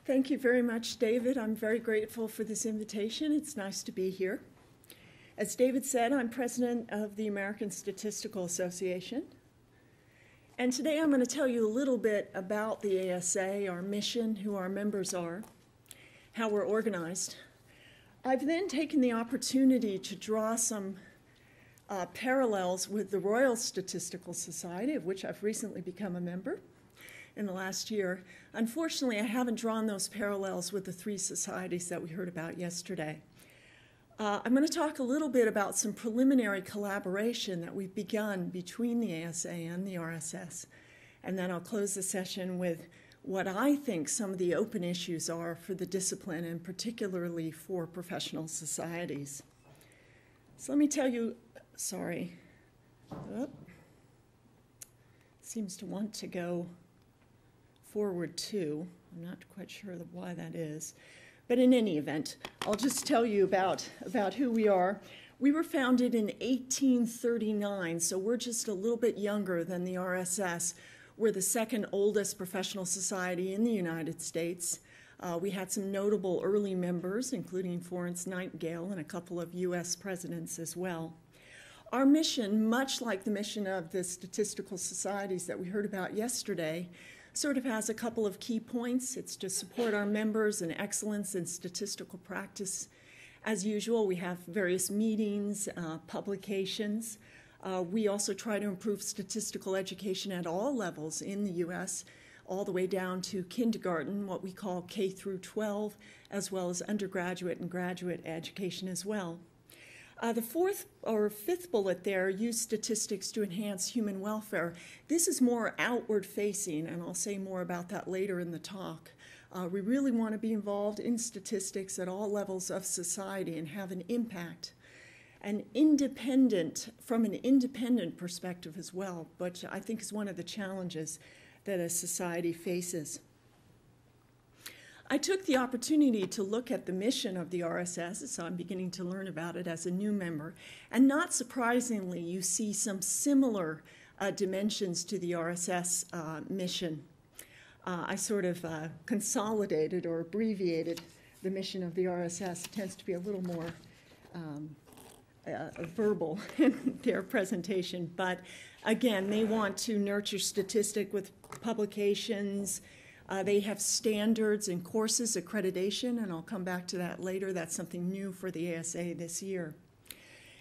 Thank you very much, David. I'm very grateful for this invitation. It's nice to be here. As David said, I'm president of the American Statistical Association. And today I'm going to tell you a little bit about the ASA, our mission, who our members are, how we're organized. I've then taken the opportunity to draw some parallels with the Royal Statistical Society, of which I've recently become a member in the last year. Unfortunately, I haven't drawn those parallels with the three societies that we heard about yesterday. I'm going to talk a little bit about some preliminary collaboration that we've begun between the ASA and the RSS, and then I'll close the session with what I think some of the open issues are for the discipline, and particularly for professional societies. So let me tell you, seems to want to go forward too. I'm not quite sure why that is. But in any event, I'll just tell you about who we are. We were founded in 1839, so we're just a little bit younger than the RSS. We're the second oldest professional society in the United States. We had some notable early members, including Florence Nightingale and a couple of U.S. presidents as well. Our mission, much like the mission of the statistical societies that we heard about yesterday, sort of has a couple of key points. It's to support our members in excellence in statistical practice. As usual, we have various meetings, publications. We also try to improve statistical education at all levels in the U.S., all the way down to kindergarten, what we call K through 12, as well as undergraduate and graduate education as well. The fourth or fifth bullet there, use statistics to enhance human welfare. This is more outward facing, and I'll say more about that later in the talk. We really want to be involved in statistics at all levels of society and have an impact. From an independent perspective as well, which I think is one of the challenges that a society faces. I took the opportunity to look at the mission of the RSS, so I'm beginning to learn about it as a new member. And not surprisingly, you see some similar dimensions to the RSS mission. I sort of consolidated or abbreviated the mission of the RSS. It tends to be a little more verbal in their presentation. But again, they want to nurture statistic with publications. They have standards and courses accreditation, and I'll come back to that later. That's something new for the ASA this year.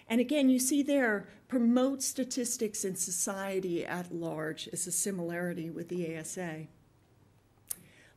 And again, you see there, promote statistics in society at large is a similarity with the ASA.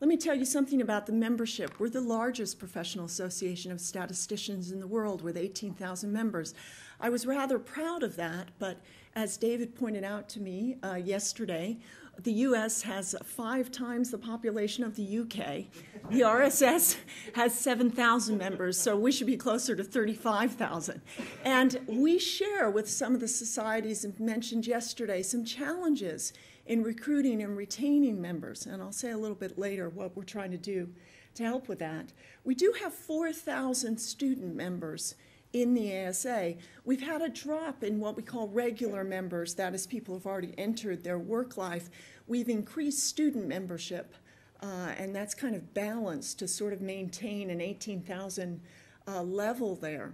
Let me tell you something about the membership. We're the largest professional association of statisticians in the world with 18,000 members. I was rather proud of that, but as David pointed out to me yesterday, the U.S. has 5 times the population of the UK. The RSS has 7,000 members, so we should be closer to 35,000. And we share with some of the societies mentioned yesterday some challenges in recruiting and retaining members, and I'll say a little bit later what we're trying to do to help with that. We do have 4,000 student members in the ASA. We've had a drop in what we call regular members, that is, people who've already entered their work life. We've increased student membership, and that's kind of balanced to sort of maintain an 18,000 level there.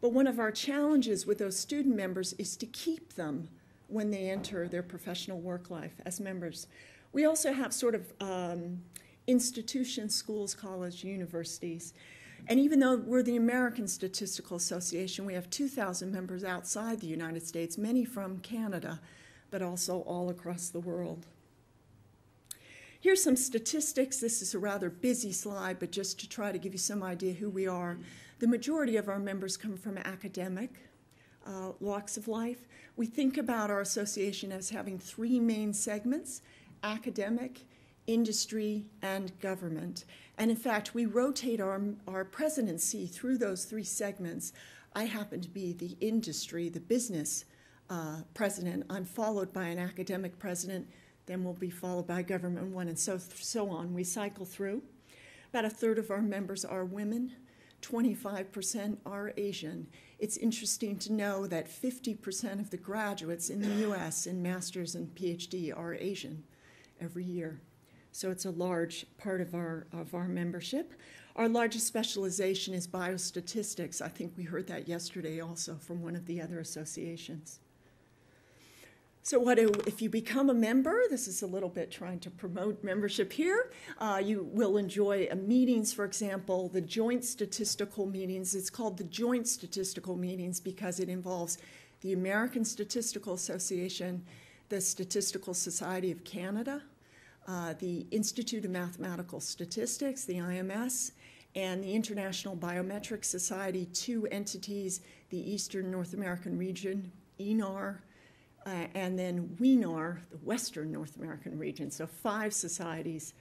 But one of our challenges with those student members is to keep them when they enter their professional work life as members. We also have sort of institutions, schools, colleges, universities. And even though we're the American Statistical Association, we have 2,000 members outside the United States, many from Canada, but also all across the world. Here's some statistics. This is a rather busy slide, but just to try to give you some idea who we are. The majority of our members come from academic walks of life. We think about our association as having 3 main segments: academic, industry, and government. And in fact, we rotate our presidency through those 3 segments. I happen to be the industry, the business president. I'm followed by an academic president, then we'll be followed by government one, and so on. We cycle through. About a third of our members are women. 25% are Asian. It's interesting to know that 50% of the graduates in the U.S. in master's and PhD are Asian every year. So it's a large part of our membership. Our largest specialization is biostatistics. I think we heard that yesterday also from one of the other associations. So if you become a member, this is a little bit trying to promote membership here, you will enjoy meetings, for example, the joint statistical meetings. It's called the joint statistical meetings because it involves the American Statistical Association, the Statistical Society of Canada, the Institute of Mathematical Statistics, the IMS, and the International Biometric Society, two entities, the Eastern North American region, ENAR, and then WENAR, the Western North American region, so 5 societies.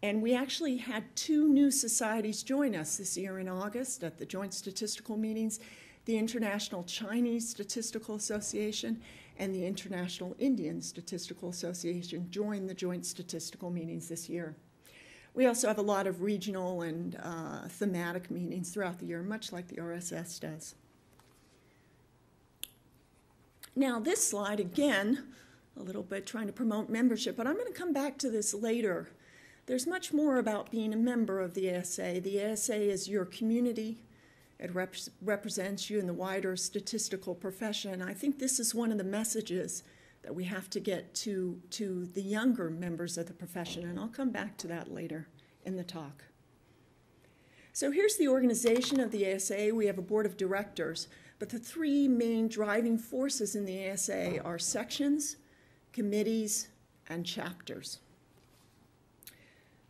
And we actually had 2 new societies join us this year in August at the joint statistical meetings, the International Chinese Statistical Association and the International Indian Statistical Association joined the joint statistical meetings this year. We also have a lot of regional and thematic meetings throughout the year, much like the RSS does. Now, this slide, again, a little bit trying to promote membership, but I'm going to come back to this later. There's much more about being a member of the ASA. The ASA is your community. It represents you in the wider statistical profession. I think this is one of the messages that we have to get to the younger members of the profession, and I'll come back to that later in the talk. So here's the organization of the ASA. We have a board of directors, but the 3 main driving forces in the ASA are sections, committees, and chapters.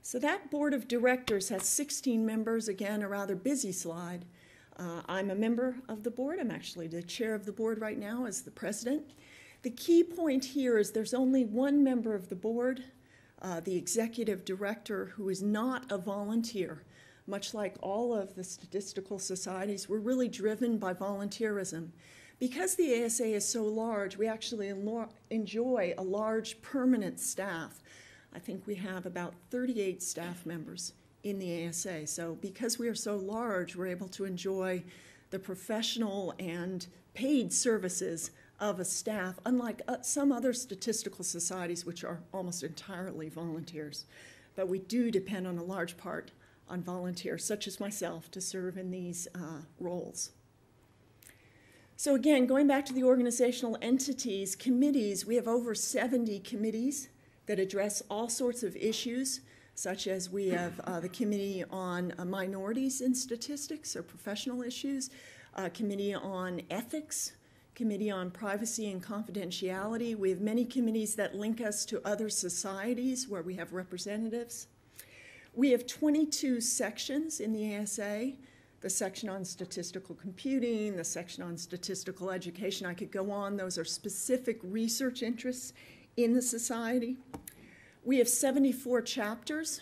So that board of directors has 16 members, again, a rather busy slide. I'm a member of the board. I'm actually the chair of the board right now as the president. The key point here is there's only one member of the board, the executive director, who is not a volunteer. Much like all of the statistical societies, we're really driven by volunteerism. Because the ASA is so large, we actually enjoy a large permanent staff. I think we have about 38 staff members in the ASA. So because we are so large, we're able to enjoy the professional and paid services of a staff, unlike some other statistical societies, which are almost entirely volunteers. But we do depend on a large part on volunteers, such as myself, to serve in these roles. So again, going back to the organizational entities, committees, we have over 70 committees that address all sorts of issues, such as we have the Committee on Minorities in Statistics, or professional issues, Committee on Ethics, Committee on Privacy and Confidentiality. We have many committees that link us to other societies where we have representatives. We have 22 sections in the ASA, the section on statistical computing, the section on statistical education. I could go on. Those are specific research interests in the society. We have 74 chapters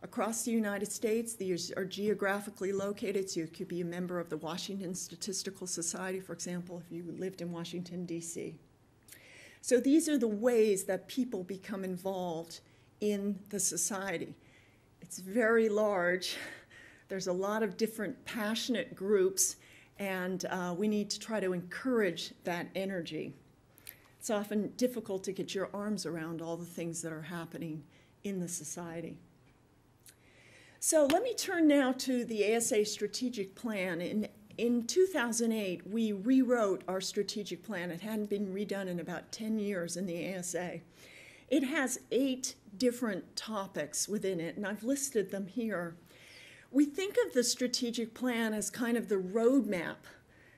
across the United States. These are geographically located, so you could be a member of the Washington Statistical Society, for example, if you lived in Washington, D.C. So these are the ways that people become involved in the society. It's very large. There's a lot of different passionate groups, and we need to try to encourage that energy. It's often difficult to get your arms around all the things that are happening in the society. So let me turn now to the ASA strategic plan. In 2008, we rewrote our strategic plan. It hadn't been redone in about 10 years in the ASA. It has 8 different topics within it, and I've listed them here. We think of the strategic plan as kind of the roadmap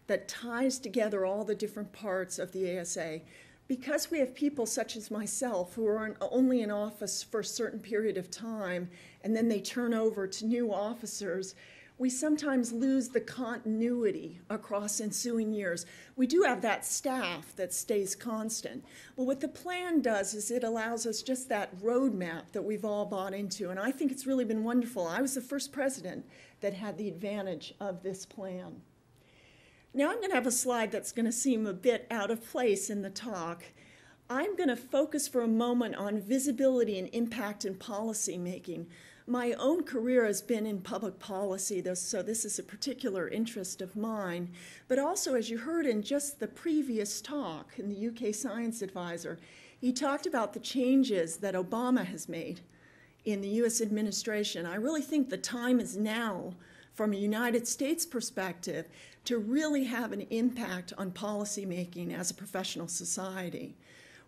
that ties together all the different parts of the ASA. Because we have people such as myself who are only in office for a certain period of time, and then they turn over to new officers, we sometimes lose the continuity across ensuing years. We do have that staff that stays constant. But what the plan does is it allows us just that roadmap that we've all bought into, and I think it's really been wonderful. I was the first president that had the advantage of this plan. Now I'm going to have a slide that's going to seem a bit out of place in the talk. I'm going to focus for a moment on visibility and impact in policy making. My own career has been in public policy, so this is a particular interest of mine. But also, as you heard in just the previous talk in the UK Science Advisor, he talked about the changes that Obama has made in the U.S. administration, I really think the time is now, from a United States perspective, to really have an impact on policymaking as a professional society.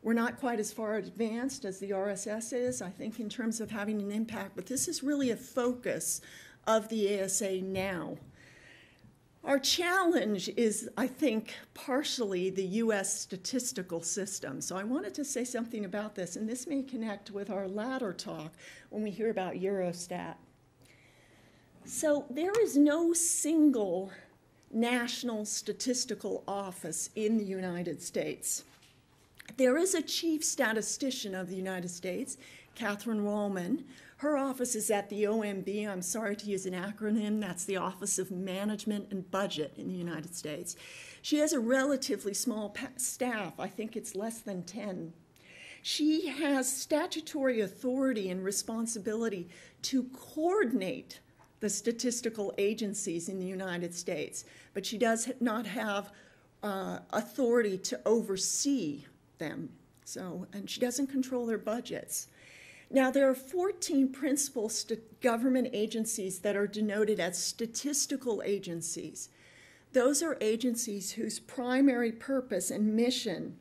We're not quite as far advanced as the RSS is, I think, in terms of having an impact, but this is really a focus of the ASA now. Our challenge is, I think, partially the U.S. statistical system. So I wanted to say something about this, and this may connect with our latter talk when we hear about EuroStat. So there is no single national statistical office in the United States. There is a chief statistician of the United States, Catherine Wallman. Her office is at the OMB. I'm sorry to use an acronym. That's the Office of Management and Budget in the United States. She has a relatively small staff. I think it's less than 10. She has statutory authority and responsibility to coordinate the statistical agencies in the United States, but she does not have authority to oversee them. And she doesn't control their budgets. Now, there are 14 principal government agencies that are denoted as statistical agencies. Those are agencies whose primary purpose and mission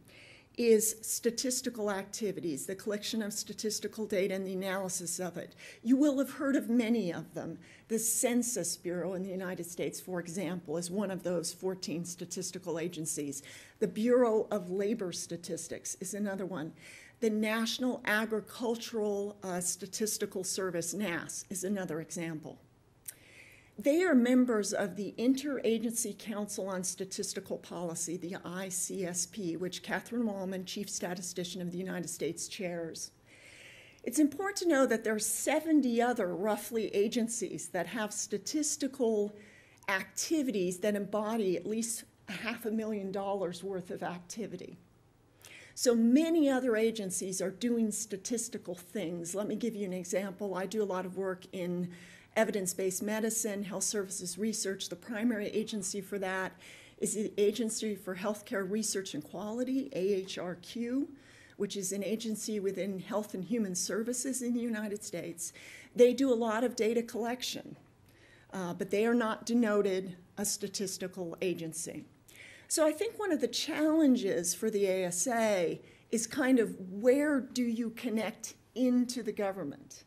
is statistical activities, the collection of statistical data and the analysis of it. You will have heard of many of them. The Census Bureau in the United States, for example, is one of those 14 statistical agencies. The Bureau of Labor Statistics is another one. The National Agricultural Statistical Service, NASS, is another example. They are members of the Interagency Council on Statistical Policy, the ICSP, which Catherine Wallman, Chief Statistician of the United States, chairs. It's important to know that there are 70 other, roughly, agencies that have statistical activities that embody at least $500,000 worth of activity. So many other agencies are doing statistical things. Let me give you an example. I do a lot of work in evidence-based medicine, health services research. The primary agency for that is the Agency for Healthcare Research and Quality, AHRQ, which is an agency within Health and Human Services in the United States. They do a lot of data collection, but they are not denoted a statistical agency. So I think one of the challenges for the ASA is kind of where do you connect into the government?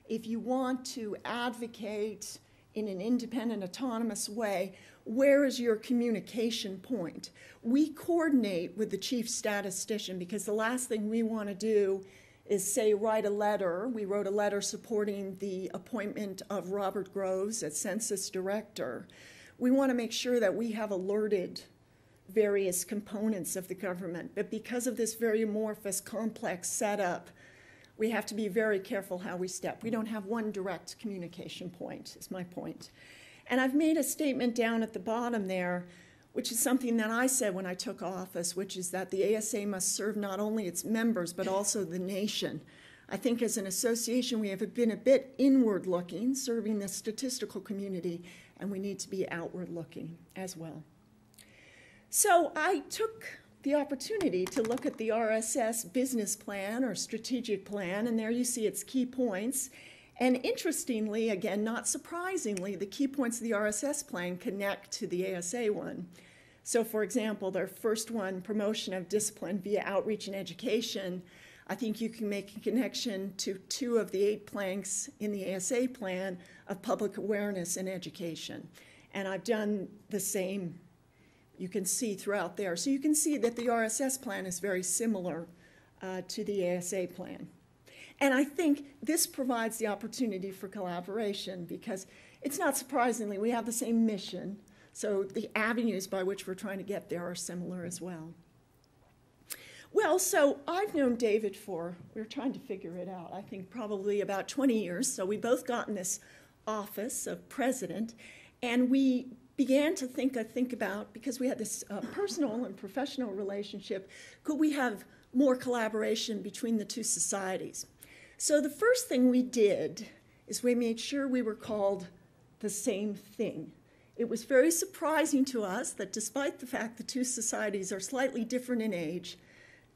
If you want to advocate in an independent, autonomous way, where is your communication point? We coordinate with the chief statistician because the last thing we want to do is, say, write a letter. We wrote a letter supporting the appointment of Robert Groves as census director. We want to make sure that we have alerted various components of the government. But because of this very amorphous, complex setup, we have to be very careful how we step. We don't have one direct communication point, is my point. And I've made a statement down at the bottom there, which is something that I said when I took office, which is that the ASA must serve not only its members, but also the nation. I think as an association, we have been a bit inward-looking, serving the statistical community, and we need to be outward-looking as well. So I took the opportunity to look at the RSS business plan or strategic plan, and there you see its key points. And interestingly, again, not surprisingly, the key points of the RSS plan connect to the ASA one. So for example, their first one, promotion of discipline via outreach and education, I think you can make a connection to 2 of the 8 planks in the ASA plan of public awareness and education. And I've done the same, you can see throughout there. So you can see that the RSS plan is very similar to the ASA plan. And I think this provides the opportunity for collaboration because it's not surprisingly, we have the same mission. So the avenues by which we're trying to get there are similar as well. Well, so I've known David for, we're trying to figure it out, I think probably about 20 years. So we both got in this office of president, and we began to think about, because we had this personal and professional relationship, could we have more collaboration between the 2 societies? So the first thing we did is we made sure we were called the same thing. It was very surprising to us that despite the fact the 2 societies are slightly different in age,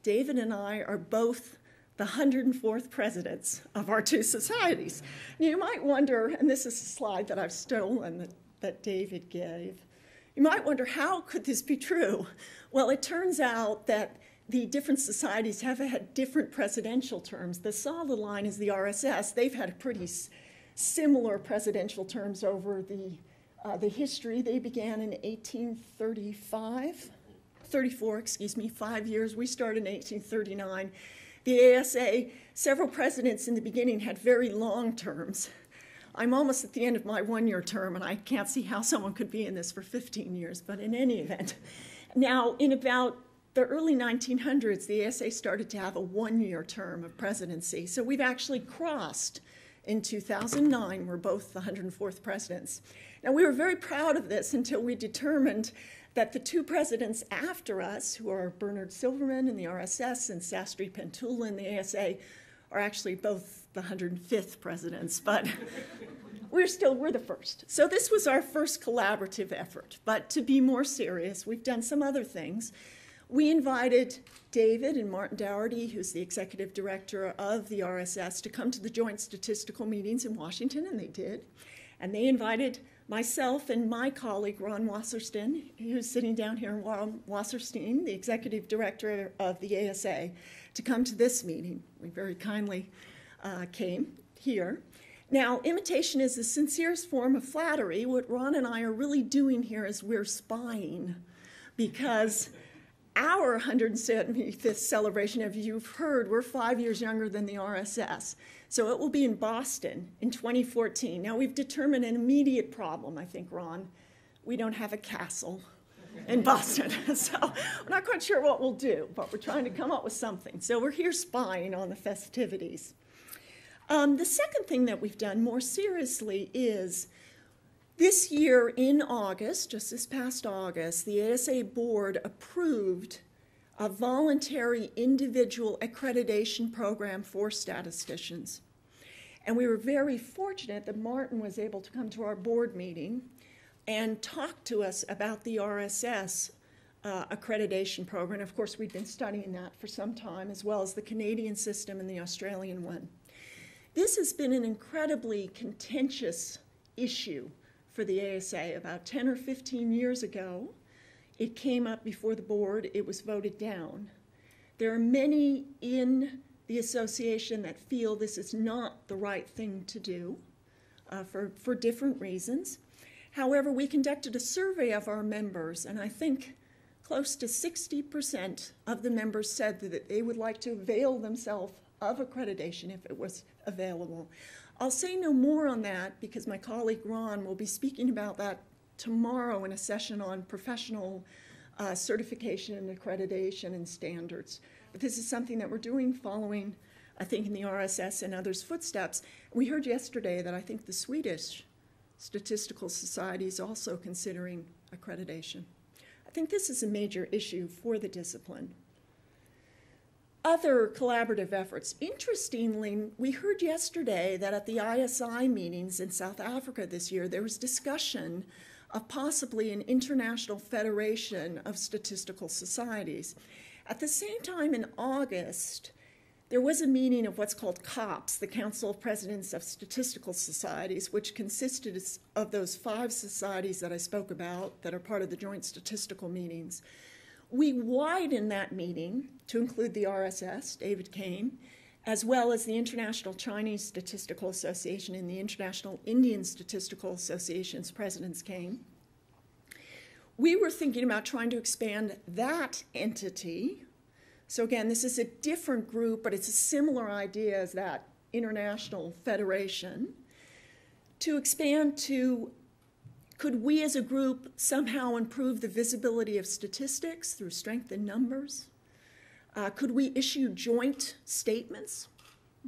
David and I are both the the 104th presidents of our two societies. You might wonder, and this is a slide that I've stolen that David gave, you might wonder, how could this be true? Well, it turns out that the different societies have had different presidential terms. The solid line is the RSS. They've had pretty similar presidential terms over the history. They began in 1834, 5 years. We started in 1839. The ASA, several presidents in the beginning had very long terms. I'm almost at the end of my one-year term, and I can't see how someone could be in this for 15 years, but in any event. Now, in about the early 1900s, the ASA started to have a one-year term of presidency. So we've actually crossed in 2009. We're both the 104th presidents. Now, we were very proud of this until we determined that the two presidents after us, who are Bernard Silverman in the RSS and Sastry Pentula in the ASA, are actually both the 105th presidents, but we're the first. So this was our first collaborative effort. But to be more serious, we've done some other things. We invited David and Martin Dougherty, who's the executive director of the RSS, to come to the joint statistical meetings in Washington, and they did. And they invited myself and my colleague, Ron Wasserstein, who's sitting down here, Ron Wasserstein, the executive director of the ASA, to come to this meeting. We very kindly came here. Now, imitation is the sincerest form of flattery. What Ron and I are really doing here is we're spying, because our 175th celebration, as you've heard, we're 5 years younger than the RSS. So it will be in Boston in 2014. Now, we've determined an immediate problem, I think, Ron. We don't have a castle in Boston. So we're not quite sure what we'll do, but we're trying to come up with something. So we're here spying on the festivities. The second thing that we've done more seriously is this year in August, just this past August, the ASA board approved a voluntary individual accreditation program for statisticians. And we were very fortunate that Martin was able to come to our board meeting and talk to us about the RSS accreditation program. Of course, we've been studying that for some time, as well as the Canadian system and the Australian one. This has been an incredibly contentious issue for the ASA. About 10 or 15 years ago, it came up before the board. It was voted down. There are many in the association that feel this is not the right thing to do for different reasons. However, we conducted a survey of our members, and I think close to 60% of the members said that they would like to avail themselves of accreditation if it was available. I'll say no more on that because my colleague Ron will be speaking about that tomorrow in a session on professional certification and accreditation and standards. But this is something that we're doing following, I think, in the RSS and others' footsteps. We heard yesterday that I think the Swedish Statistical Society is also considering accreditation. I think this is a major issue for the discipline. Other collaborative efforts. Interestingly, we heard yesterday that at the ISI meetings in South Africa this year, there was discussion of possibly an international federation of statistical societies. At the same time, in August, there was a meeting of what's called COPS, the Council of Presidents of Statistical Societies, which consisted of those 5 societies that I spoke about that are part of the joint statistical meetings. We widened that meeting to include the RSS, David came, as well as the International Chinese Statistical Association and the International Indian Statistical Association's presidents came. We were thinking about trying to expand that entity. So again, this is a different group, but it's a similar idea as that international federation, to expand to, could we as a group somehow improve the visibility of statistics through strength in numbers? Could we issue joint statements,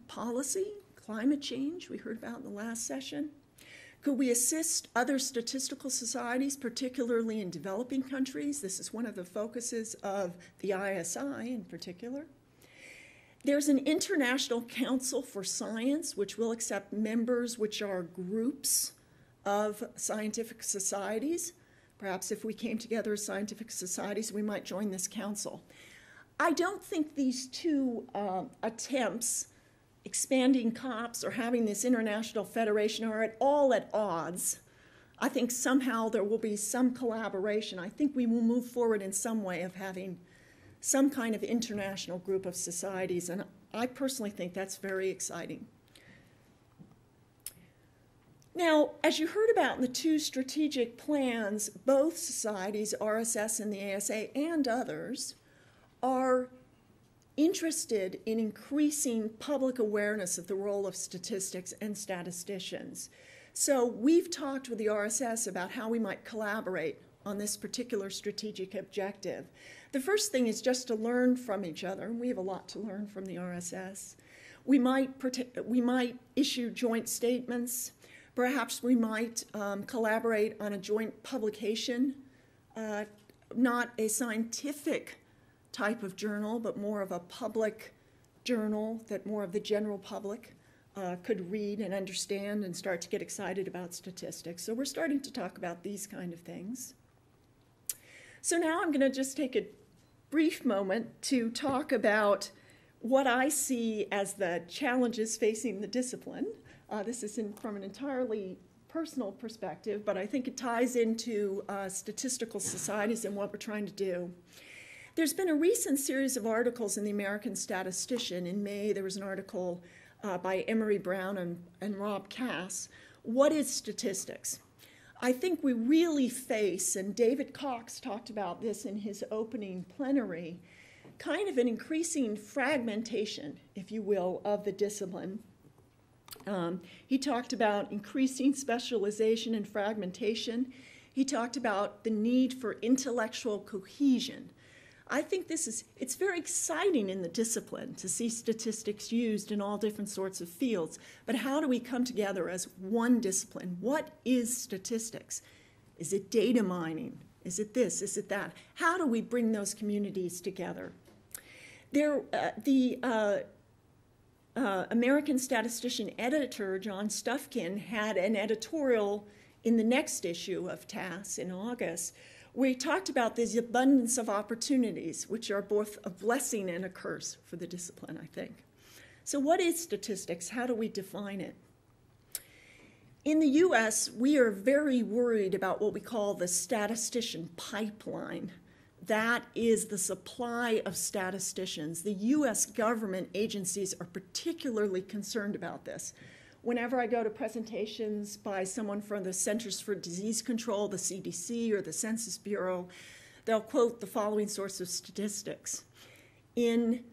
policy, climate change, we heard about in the last session? Could we assist other statistical societies, particularly in developing countries? This is one of the focuses of the ISI in particular. There's an International Council for Science, which will accept members which are groups of scientific societies. Perhaps if we came together as scientific societies, we might join this council. I don't think these two attempts, expanding COPS or having this international federation, are at all at odds. I think somehow there will be some collaboration. I think we will move forward in some way of having some kind of international group of societies, and I personally think that's very exciting. Now, as you heard about in the two strategic plans, both societies, RSS and the ASA and others, are interested in increasing public awareness of the role of statistics and statisticians. So we've talked with the RSS about how we might collaborate on this particular strategic objective. The first thing is just to learn from each other, and we have a lot to learn from the RSS. We might issue joint statements. Perhaps we might collaborate on a joint publication, not a scientific type of journal, but more of a public journal that more of the general public could read and understand and start to get excited about statistics. So we're starting to talk about these kind of things. So now I'm going to just take a brief moment to talk about what I see as the challenges facing the discipline. This is from an entirely personal perspective, but I think it ties into statistical societies and what we're trying to do. There's been a recent series of articles in the American Statistician. In May, there was an article by Emery Brown and Rob Cass, What is Statistics? I think we really face, and David Cox talked about this in his opening plenary, kind of an increasing fragmentation, if you will, of the discipline. He talked about increasing specialization and fragmentation. He talked about the need for intellectual cohesion. I think it's very exciting in the discipline to see statistics used in all different sorts of fields, but how do we come together as one discipline? What is statistics? Is it data mining? Is it this? Is it that? How do we bring those communities together? American Statistician editor John Stufkin had an editorial in the next issue of TAS in August where he talked about this abundance of opportunities, which are both a blessing and a curse for the discipline, I think. So what is statistics? How do we define it? In the US, we are very worried about what we call the statistician pipeline. That is the supply of statisticians. The US government agencies are particularly concerned about this. Whenever I go to presentations by someone from the Centers for Disease Control, the CDC, or the Census Bureau, they'll quote the following source of statistics. In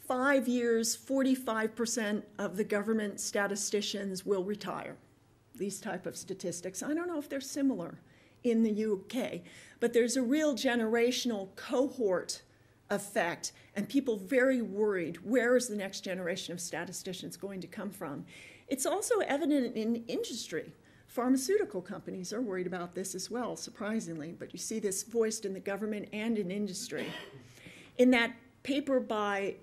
5 years, 45% of the government statisticians will retire. These type of statistics. I don't know if they're similar in the UK, but there's a real generational cohort effect, and people very worried, where is the next generation of statisticians going to come from? It's also evident in industry. Pharmaceutical companies are worried about this as well, surprisingly, but you see this voiced in the government and in industry. In that paper by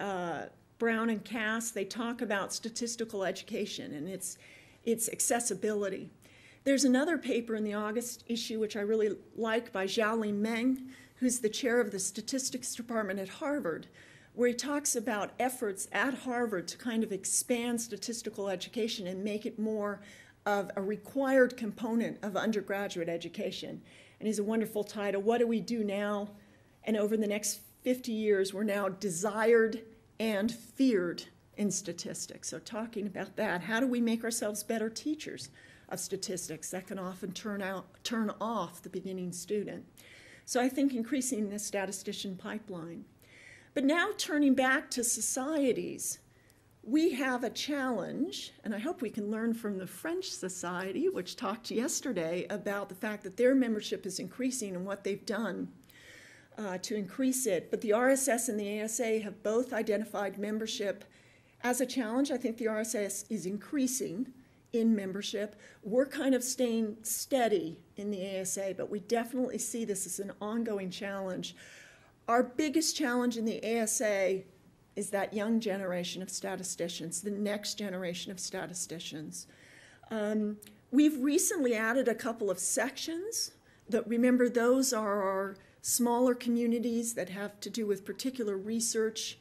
Brown and Cass, they talk about statistical education and its accessibility. There's another paper in the August issue, which I really like, by Xiaolin Meng, who's the chair of the statistics department at Harvard, where he talks about efforts at Harvard to kind of expand statistical education and make it more of a required component of undergraduate education. And he's a wonderful title, What Do We Do Now? And over the next 50 years, we're now desired and feared in statistics. So talking about that, how do we make ourselves better teachers of statistics that can often turn off the beginning student? So I think increasing the statistician pipeline. But now turning back to societies, we have a challenge, and I hope we can learn from the French Society, which talked yesterday about the fact that their membership is increasing and what they've done to increase it. But the RSS and the ASA have both identified membership as a challenge. I think the RSS is increasing in membership. We're kind of staying steady in the ASA, but we definitely see this as an ongoing challenge. Our biggest challenge in the ASA is that young generation of statisticians, the next generation of statisticians. We've recently added a couple of sections. Remember, those are our smaller communities that have to do with particular research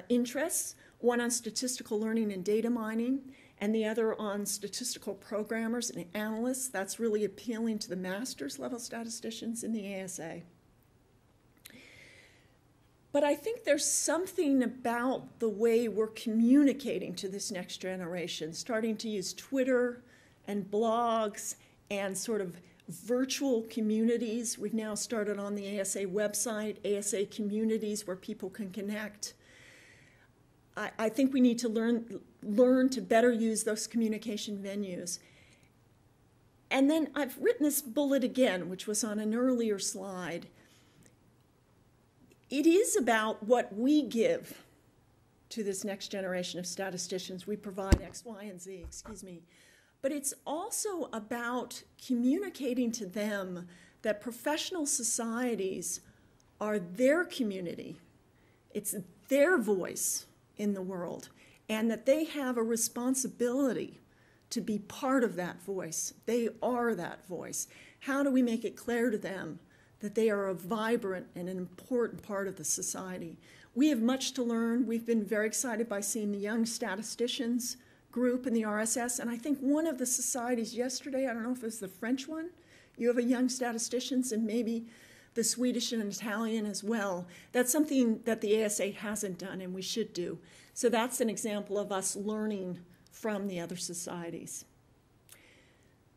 interests, one on statistical learning and data mining, and the other on statistical programmers and analysts. That's really appealing to the master's level statisticians in the ASA. But I think there's something about the way we're communicating to this next generation, starting to use Twitter and blogs and sort of virtual communities. We've now started on the ASA website, ASA communities where people can connect. I think we need to learn to better use those communication venues. And then I've written this bullet again, which was on an earlier slide. It is about what we give to this next generation of statisticians. We provide X, Y, and Z, excuse me. But it's also about communicating to them that professional societies are their community. It's their voice in the world, and that they have a responsibility to be part of that voice. They are that voice. How do we make it clear to them that they are a vibrant and an important part of the society? We have much to learn. We've been very excited by seeing the Young Statisticians group in the RSS, and I think one of the societies yesterday, I don't know if it was the French one, you have a Young Statisticians, and maybe the Swedish and Italian as well. That's something that the ASA hasn't done, and we should do. So that's an example of us learning from the other societies.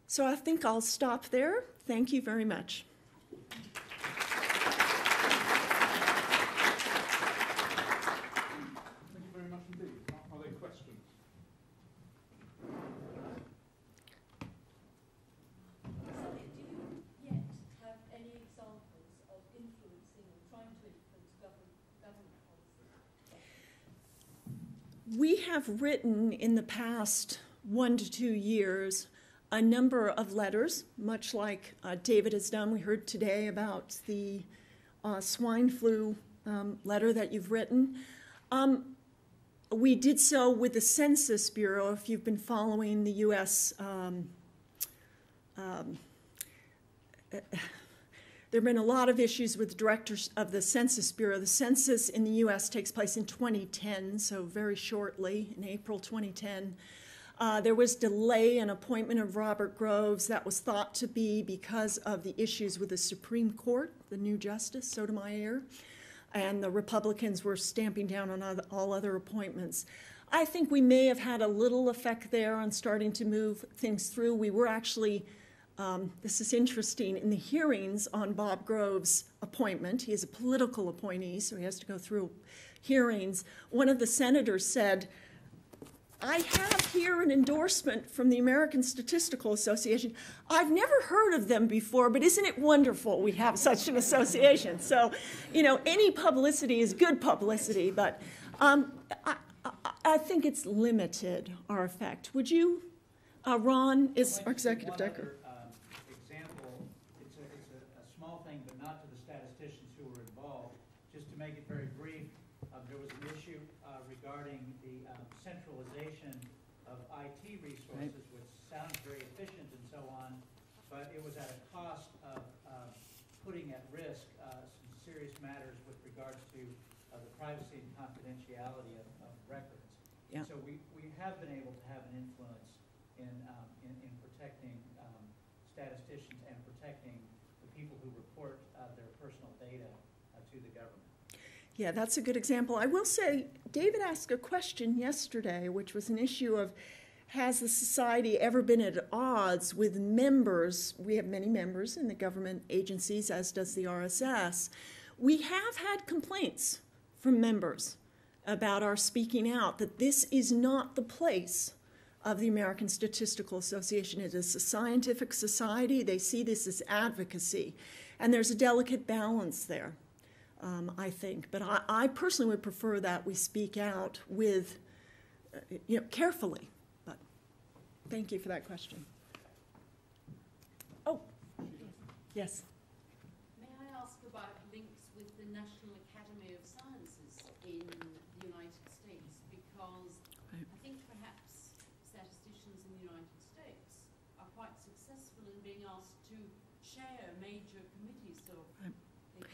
So I think I'll stop there. Thank you very much. Thank you very much indeed. Are there questions? We have written in the past 1 to 2 years a number of letters, much like David has done. We heard today about the swine flu letter that you've written. We did so with the Census Bureau. If you've been following the U.S. There have been a lot of issues with directors of the Census Bureau. The census in the U.S. takes place in 2010, so very shortly, in April 2010. There was delay in appointment of Robert Groves. That was thought to be because of the issues with the Supreme Court, the new Justice Sotomayor, and the Republicans were stamping down on all other appointments. I think we may have had a little effect there on starting to move things through. We were actually this is interesting. In the hearings on Bob Groves' appointment, he is a political appointee, so he has to go through hearings. One of the senators said, I have here an endorsement from the American Statistical Association. I've never heard of them before, but isn't it wonderful we have such an association? So, you know, any publicity is good publicity, but I think it's limited, our effect. Would you, Ron is our executive director. Make it very brief, there was an issue regarding the centralization of IT resources, which sounds very efficient and so on, but it was at a cost of putting at risk some serious matters with regards to the privacy and confidentiality of records. Yeah. So we have been able to have an influence in protecting statisticians and protecting the people who report their personal data to the government. Yeah, that's a good example. I will say, David asked a question yesterday, which was an issue of, has the society ever been at odds with members? We have many members in the government agencies, as does the RSS. We have had complaints from members about our speaking out, that this is not the place of the American Statistical Association. It is a scientific society. They see this as advocacy, and there's a delicate balance there. I think, but I personally would prefer that we speak out with, carefully. But thank you for that question. Oh, yes. May I ask about links with the National Academy of Sciences in the United States? Because I think perhaps statisticians in the United States are quite successful in being asked to chair major committees, so they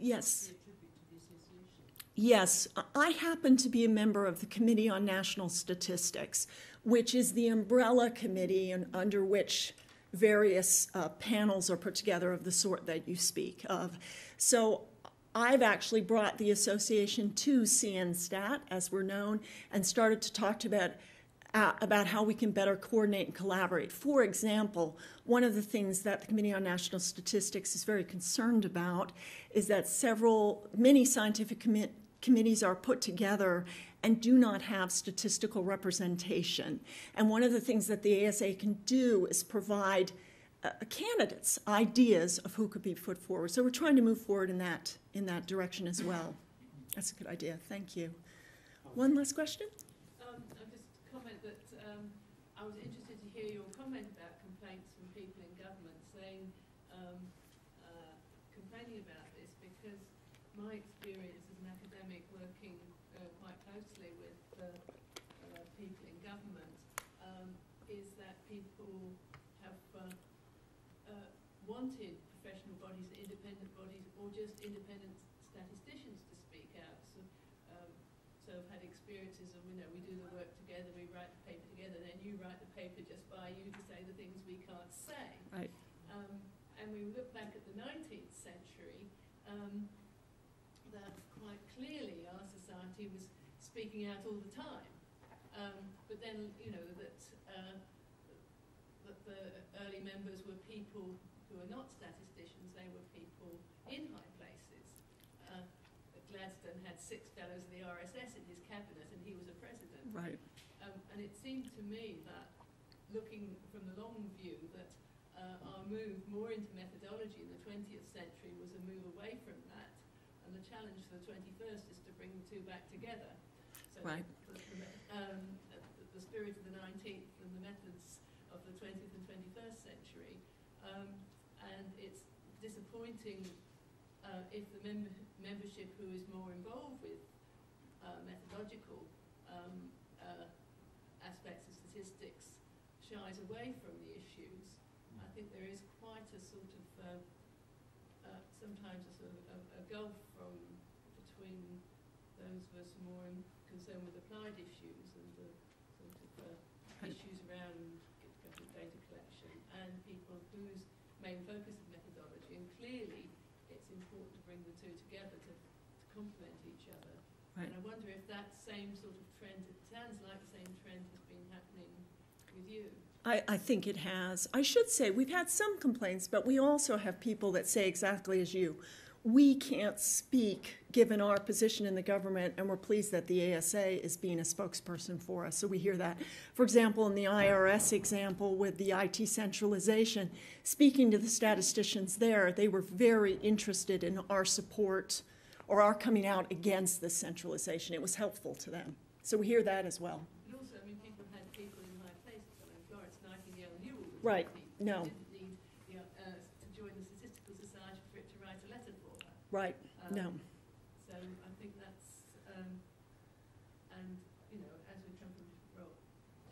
Yes. Partly attribute to the association. Yes, I happen to be a member of the Committee on National Statistics, which is the umbrella committee under which various panels are put together of the sort that you speak of. So I've actually brought the association to CNStat, as we're known, and started to talk about how we can better coordinate and collaborate. For example, one of the things that the Committee on National Statistics is very concerned about is that many scientific committees are put together and do not have statistical representation. And one of the things that the ASA can do is provide candidates ideas of who could be put forward. So we're trying to move forward in that direction as well. That's a good idea. Thank you. One last question? I'll just comment that I was interested to hear your comment about complaints from people in government saying, complaining about this, because my experience as an academic working quite closely with people in government is that people have wanted professional bodies, independent bodies, or just independent statisticians to speak out. So I've had experiences of, we do the work together, we write the paper together, then you write the paper just by you to say the things we can't say. Right. And we look back at the 19th century, that quite clearly our society was speaking out all the time. But then, that the early members were people who are not statisticians, they were people in high places. Gladstone had 6 fellows of the RSS in his cabinet, and he was a president. Right. And it seemed to me that, looking from the long view, that our move more into methodology in the 20th century was a move away from that, and the challenge for the 21st is to bring the two back together. So right. The spirit of the 19th and the methods of the 20th and 21st century. And it's disappointing if the membership who is more involved with methodological aspects of statistics shies away from the issues. I think there is quite a sort of, sometimes a sort of a gulf between those of us more concerned with applied issues and the sort of issues around government data collection, and people whose main focus is methodology. And clearly, it's important to bring the two together to complement each other. Right. And I wonder if that same sort of trend, it sounds like the same trend has been happening with you. I think it has. I should say we've had some complaints, but we also have people that say exactly as you. We can't speak given our position in the government, and we're pleased that the ASA is being a spokesperson for us. So we hear that. For example, in the IRS example with the IT centralization, speaking to the statisticians there, they were very interested in our support or our coming out against this centralization. It was helpful to them. So we hear that as well. But also, people had people in high places. Florence Nightingale knew all the Right. people. No. Didn't need to join the Statistical Society for it to write a letter for her. Right. No. So I think that's, and as we come from different roles,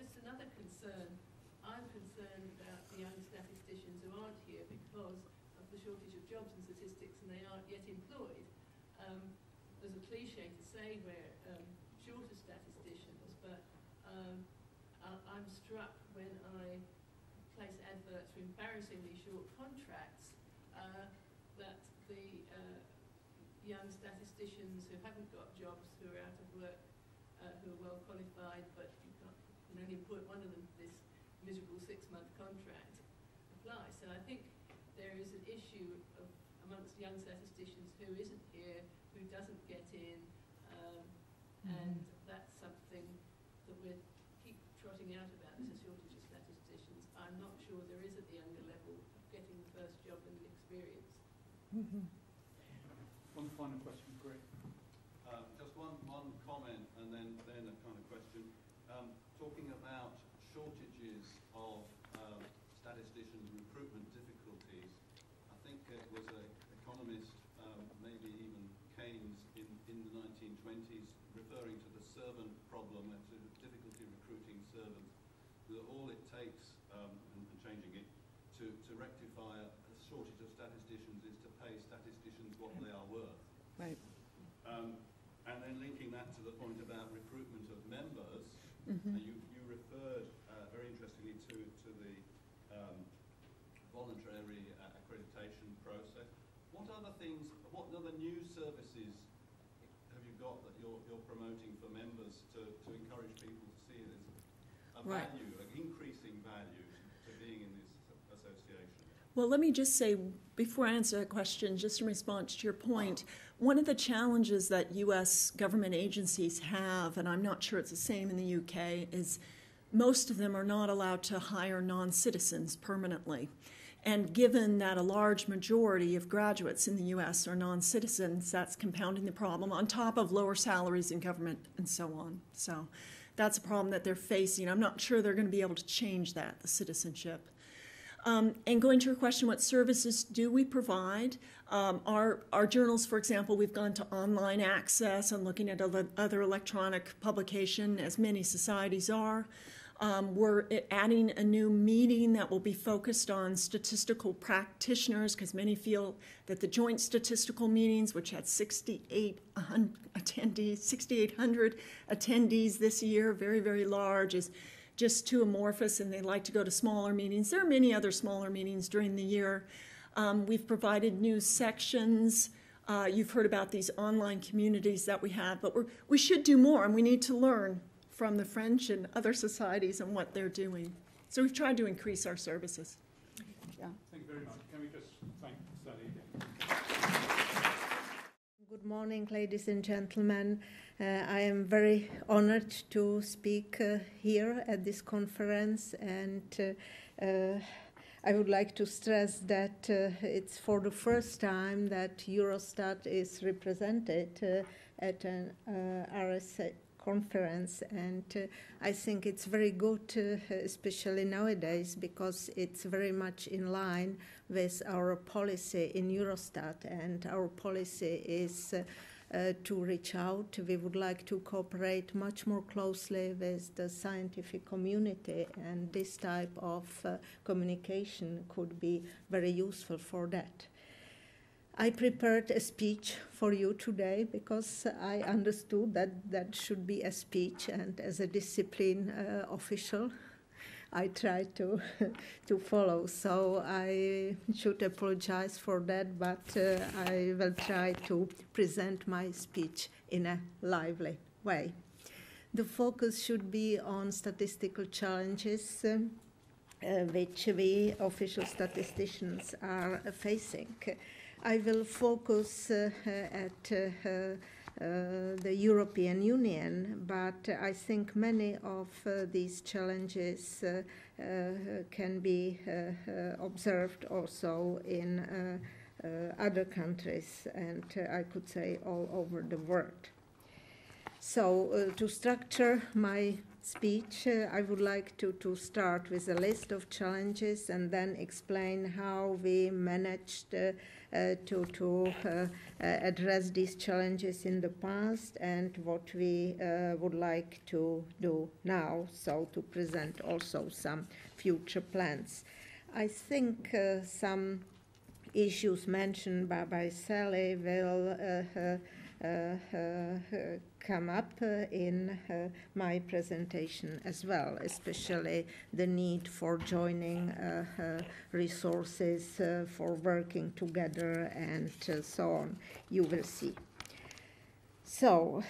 just another concern. I'm concerned about the young statisticians who aren't here because of the shortage of jobs in statistics, and they aren't yet employed. There's a cliche to say we're short of statisticians, but I'm struck when I place adverts for embarrassingly short contracts that the young statisticians who haven't got jobs, who are out of work, who are well qualified, but you can only employ one of them for this miserable 6-month contract, apply. So I think there is an issue amongst young statisticians who isn't here, who doesn't get in, and that's something that we keep trotting out about. There's a shortage of statisticians. I'm not sure there is at the younger level of getting the first job and the experience. Mm-hmm. One final question, Greg. Just one comment and then a kind of question. Talking about shortages of statistician recruitment difficulties, I think it was an economist, maybe even Keynes, in the 1920s, referring to the servant problem and to difficulty recruiting servants. That all it takes, and changing it, to rectify a shortage of statisticians is to pay statisticians what they are worth. Right. And then linking that to the point about recruitment of members, Mm-hmm. you referred very interestingly to the voluntary accreditation process. What other things, what other new services have you got that you're promoting for members to encourage people to see it as a Right. value, an increasing value to being in this association? Well, let me just say, before I answer that question, just in response to your point, one of the challenges that U.S. government agencies have, and I'm not sure it's the same in the U.K., is most of them are not allowed to hire non-citizens permanently. And given that a large majority of graduates in the U.S. are non-citizens, that's compounding the problem, on top of lower salaries in government and so on. So that's a problem that they're facing. I'm not sure they're going to be able to change that, the citizenship. And going to your question, what services do we provide? Our journals, for example, we've gone to online access and looking at other electronic publication, as many societies are. We're adding a new meeting that will be focused on statistical practitioners, because many feel that the joint statistical meetings, which had 6,800 attendees this year, very, very large, is just too amorphous, and they like to go to smaller meetings. There are many other smaller meetings during the year. We've provided new sections. You've heard about these online communities that we have, but we should do more, and we need to learn from the French and other societies and what they're doing. So we've tried to increase our services. Yeah. Thank you very much. Can we just thank Sally again? Good morning, ladies and gentlemen. I am very honored to speak here at this conference, and I would like to stress that it's for the first time that EuroStat is represented at an RSS conference, and I think it's very good, especially nowadays, because it's very much in line with our policy in EuroStat, and our policy is to reach out. We would like to cooperate much more closely with the scientific community, and this type of communication could be very useful for that. I prepared a speech for you today because I understood that that should be a speech, and as a discipline official, I tried to follow. So I should apologize for that, but I will try to present my speech in a lively way. The focus should be on statistical challenges which we official statisticians are facing. I will focus at the European Union, but I think many of these challenges can be observed also in other countries, and I could say all over the world. So to structure my speech, I would like to start with a list of challenges and then explain how we managed to address these challenges in the past and what we would like to do now, so to present also some future plans. I think some issues mentioned by Sally will come up in my presentation as well, especially the need for joining resources for working together and so on. You will see. So,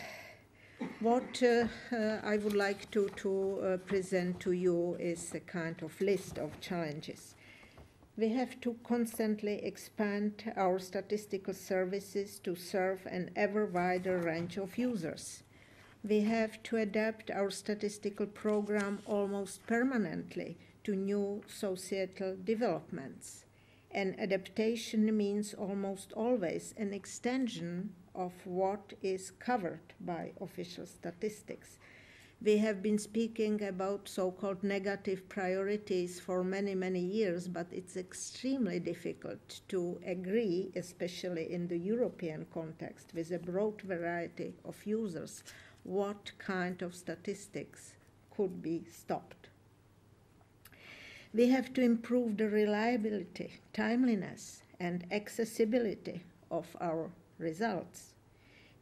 what I would like to present to you is a kind of list of challenges. We have to constantly expand our statistical services to serve an ever wider range of users. We have to adapt our statistical program almost permanently to new societal developments. And adaptation means almost always an extension of what is covered by official statistics. We have been speaking about so-called negative priorities for many, many years, but it's extremely difficult to agree, especially in the European context, with a broad variety of users, what kind of statistics could be stopped. We have to improve the reliability, timeliness, and accessibility of our results.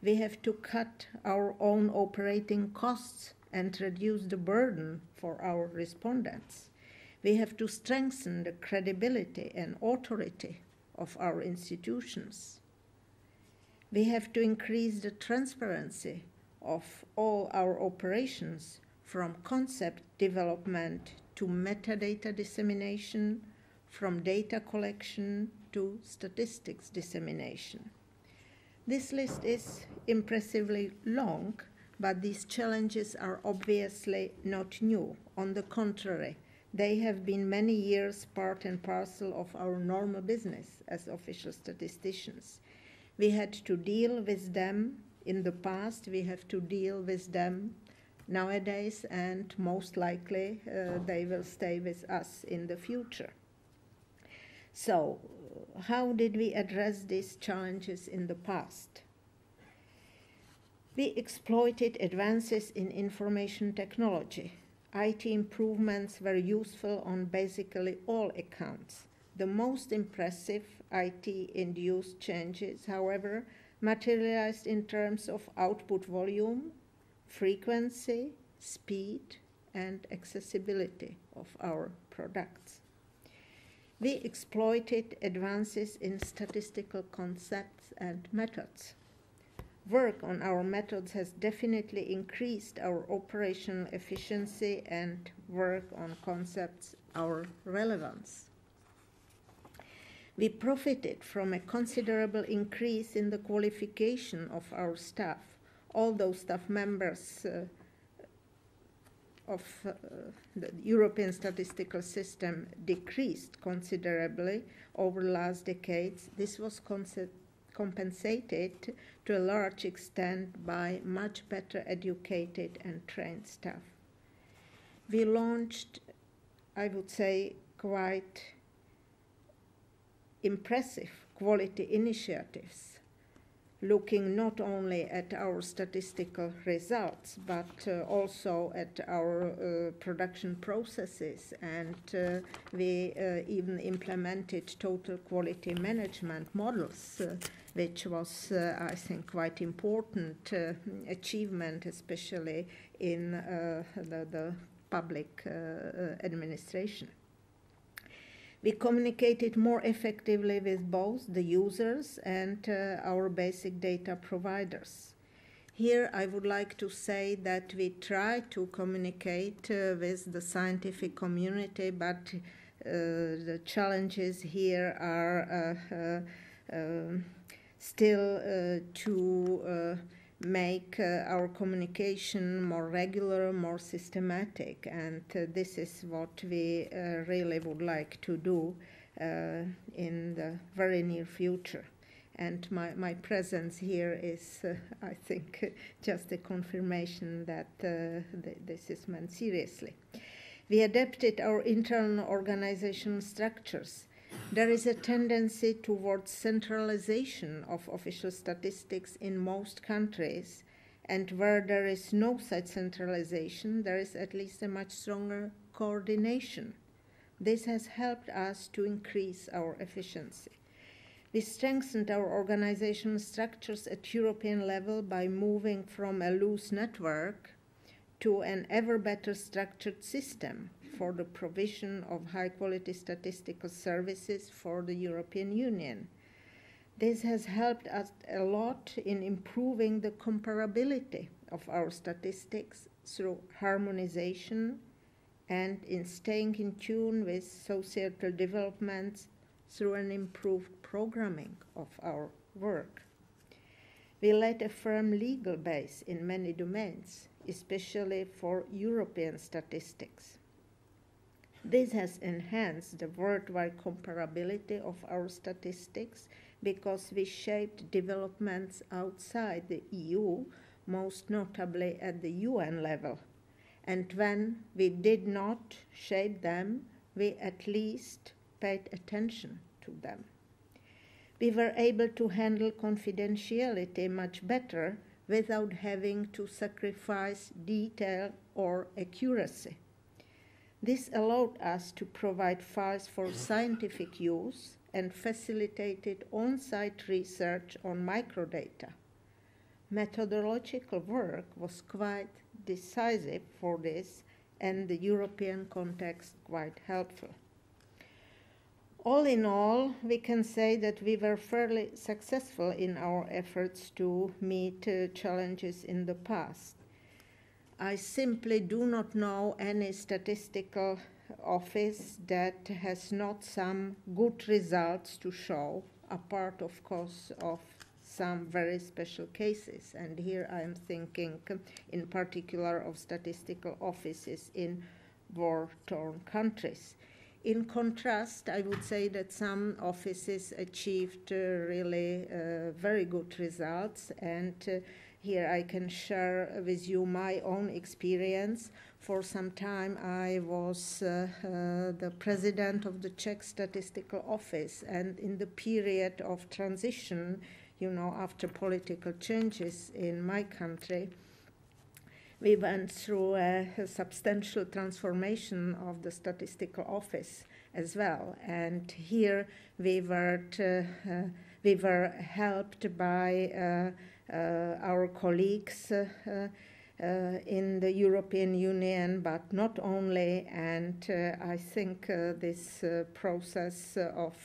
We have to cut our own operating costs and reduce the burden for our respondents. We have to strengthen the credibility and authority of our institutions. We have to increase the transparency of all our operations, from concept development to metadata dissemination, from data collection to statistics dissemination. This list is impressively long, but these challenges are obviously not new. On the contrary, they have been many years part and parcel of our normal business as official statisticians. We had to deal with them in the past, we have to deal with them nowadays, and most likely they will stay with us in the future. So, how did we address these challenges in the past? We exploited advances in information technology. IT improvements were useful on basically all accounts. The most impressive IT-induced changes, however, materialized in terms of output volume, frequency, speed, and accessibility of our products. We exploited advances in statistical concepts and methods. Work on our methods has definitely increased our operational efficiency, and work on concepts our relevance. We profited from a considerable increase in the qualification of our staff. Although staff members of the European statistical system decreased considerably over the last decades, this was compensated to a large extent by much better educated and trained staff. We launched, I would say, quite impressive quality initiatives, looking not only at our statistical results, but also at our production processes, and we even implemented total quality management models, which was, I think, quite important achievement, especially in the public administration. We communicated more effectively with both the users and our basic data providers. Here I would like to say that we try to communicate with the scientific community, but the challenges here are still to make our communication more regular, more systematic, and this is what we really would like to do in the very near future. And my presence here is, I think, just a confirmation that this is meant seriously. We adapted our internal organizational structures. There is a tendency towards centralization of official statistics in most countries, and where there is no such centralization, there is at least a much stronger coordination. This has helped us to increase our efficiency. We strengthened our organizational structures at European level by moving from a loose network to an ever better structured system for the provision of high-quality statistical services for the European Union. This has helped us a lot in improving the comparability of our statistics through harmonization and in staying in tune with societal developments through an improved programming of our work. We laid a firm legal base in many domains, especially for European statistics. This has enhanced the worldwide comparability of our statistics because we shaped developments outside the EU, most notably at the UN level. And when we did not shape them, we at least paid attention to them. We were able to handle confidentiality much better without having to sacrifice detail or accuracy. This allowed us to provide files for scientific use and facilitated on-site research on microdata. methodological work was quite decisive for this, and the European context quite helpful. All in all, we can say that we were fairly successful in our efforts to meet challenges in the past. I simply do not know any statistical office that has not some good results to show, apart, of course, of some very special cases. And here I am thinking in particular of statistical offices in war-torn countries. In contrast, I would say that some offices achieved really very good results, and here I can share with you my own experience. For some time I was the president of the Czech Statistical Office, and in the period of transition, you know, after political changes in my country, we went through a substantial transformation of the statistical office as well. And here we were helped by our colleagues in the European Union, but not only. And I think this process of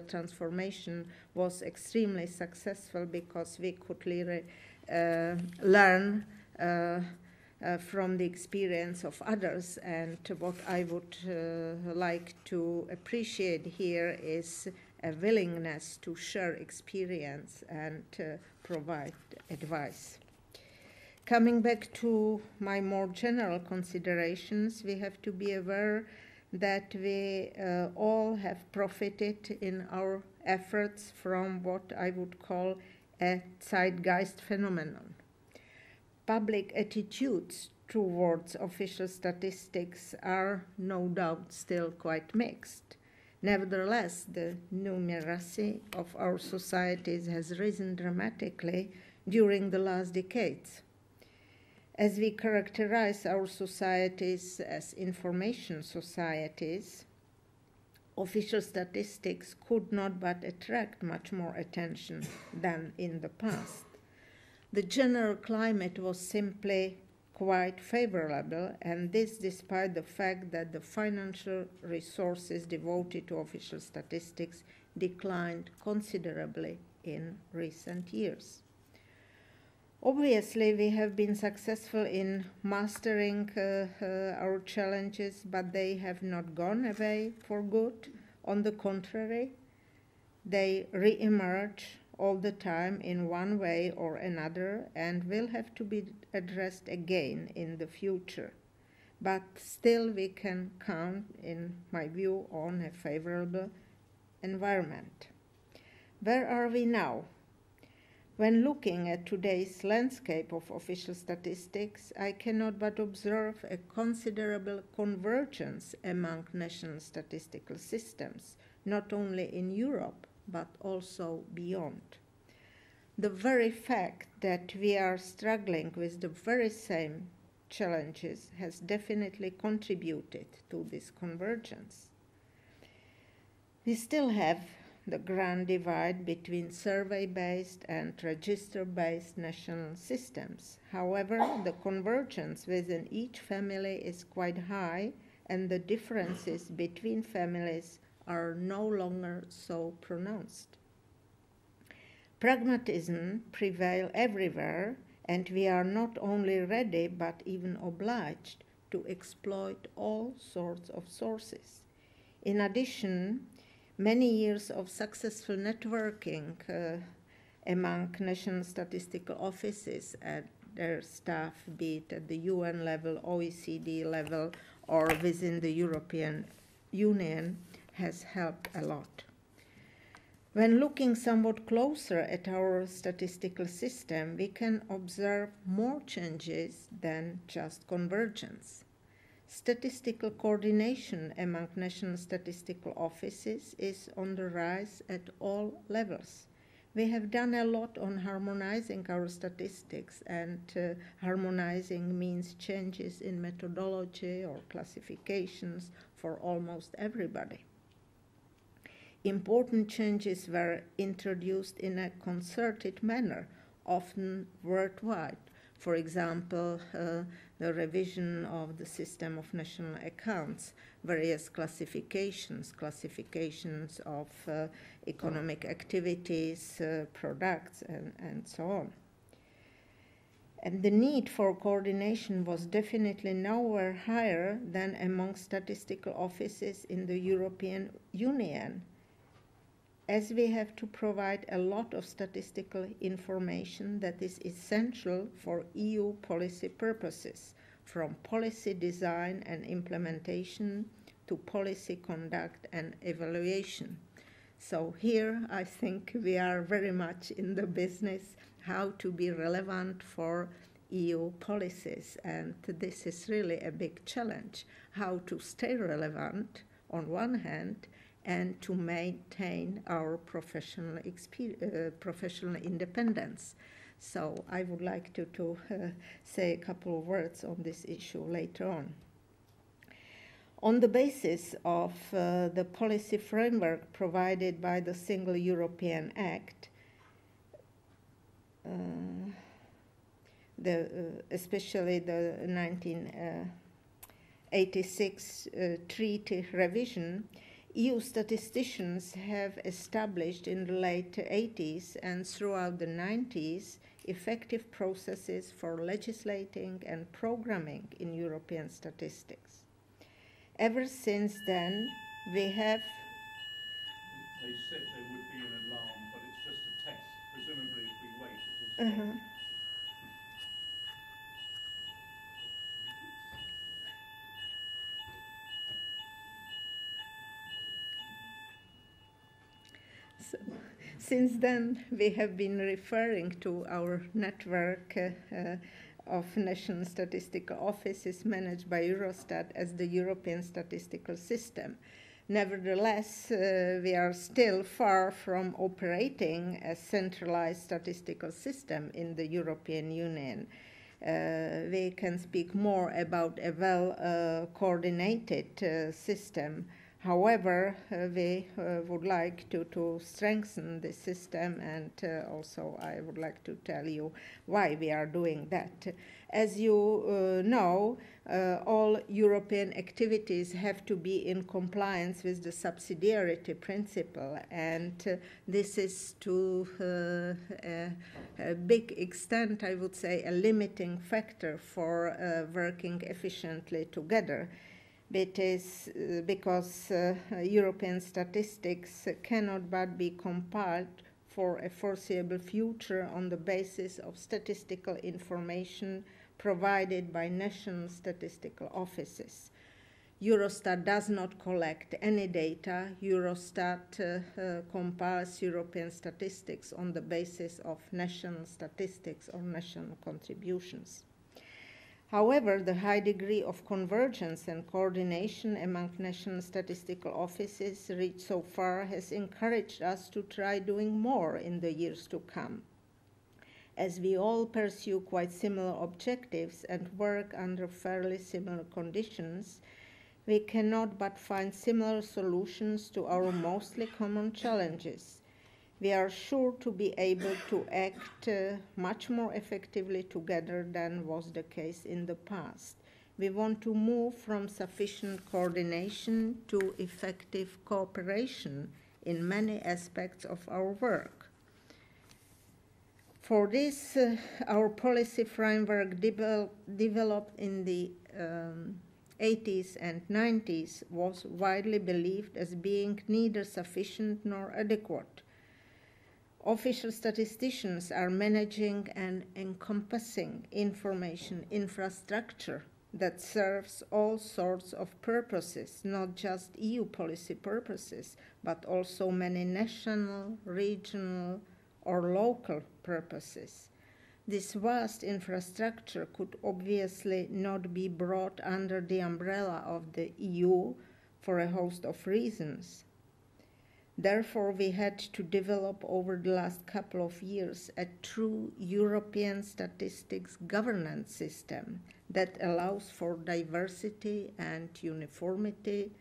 transformation was extremely successful because we could really learn from the experience of others. And what I would like to appreciate here is a willingness to share experience and provide advice. Coming back to my more general considerations, we have to be aware that we all have profited in our efforts from what I would call a zeitgeist phenomenon. Public attitudes towards official statistics are no doubt still quite mixed. Nevertheless, the numeracy of our societies has risen dramatically during the last decades. As we characterize our societies as information societies, official statistics could not but attract much more attention than in the past. The general climate was simply quite favorable, and this despite the fact that the financial resources devoted to official statistics declined considerably in recent years. Obviously, we have been successful in mastering our challenges, but they have not gone away for good. On the contrary, they re-emerge all the time in one way or another and will have to be addressed again in the future. But still we can count, in my view, on a favorable environment. Where are we now? When looking at today's landscape of official statistics, I cannot but observe a considerable convergence among national statistical systems, not only in Europe, but also beyond. The very fact that we are struggling with the very same challenges has definitely contributed to this convergence. We still have the grand divide between survey-based and register-based national systems. However, the convergence within each family is quite high, and the differences between families are no longer so pronounced. Pragmatism prevails everywhere, and we are not only ready but even obliged to exploit all sorts of sources. In addition, many years of successful networking among national statistical offices and their staff, be it at the UN level, OECD level, or within the European Union, has helped a lot. When looking somewhat closer at our statistical system, we can observe more changes than just convergence. Statistical coordination among national statistical offices is on the rise at all levels. We have done a lot on harmonizing our statistics, and harmonizing means changes in methodology or classifications for almost everybody. Important changes were introduced in a concerted manner often worldwide. For example, the revision of the system of national accounts, various classifications of economic activities, products, and so on. And the need for coordination was definitely nowhere higher than among statistical offices in the European Union, as we have to provide a lot of statistical information that is essential for EU policy purposes, from policy design and implementation to policy conduct and evaluation. So here I think we are very much in the business how to be relevant for EU policies, and this is really a big challenge, how to stay relevant on one hand and to maintain our professional independence. So I would like to say a couple of words on this issue later on. On the basis of the policy framework provided by the Single European Act, especially the 1986 treaty revision, EU statisticians have established in the late 80s and throughout the 90s effective processes for legislating and programming in European statistics. Ever since then, we have... They said there would be an alarm, but it's just a test. Presumably if we wait, it will stop. So, since then, we have been referring to our network of national statistical offices managed by EuroStat as the European statistical system. Nevertheless, we are still far from operating a centralized statistical system in the European Union. We can speak more about a well-coordinated system. However, we would like to strengthen the system, and also I would like to tell you why we are doing that. As you know, all European activities have to be in compliance with the subsidiarity principle, and this is to a big extent, I would say, a limiting factor for working efficiently together. It is because European statistics cannot but be compiled for a foreseeable future on the basis of statistical information provided by national statistical offices. EuroStat does not collect any data. EuroStat compiles European statistics on the basis of national statistics or national contributions. However, the high degree of convergence and coordination among national statistical offices reached so far has encouraged us to try doing more in the years to come. As we all pursue quite similar objectives and work under fairly similar conditions, we cannot but find similar solutions to our mostly common challenges. We are sure to be able to act much more effectively together than was the case in the past. We want to move from sufficient coordination to effective cooperation in many aspects of our work. For this, our policy framework developed in the 80s and 90s was widely believed as being neither sufficient nor adequate. Official statisticians are managing an encompassing information infrastructure that serves all sorts of purposes, not just EU policy purposes, but also many national, regional, or local purposes. This vast infrastructure could obviously not be brought under the umbrella of the EU for a host of reasons. Therefore, we had to develop over the last couple of years a true European statistics governance system that allows for diversity and uniformity,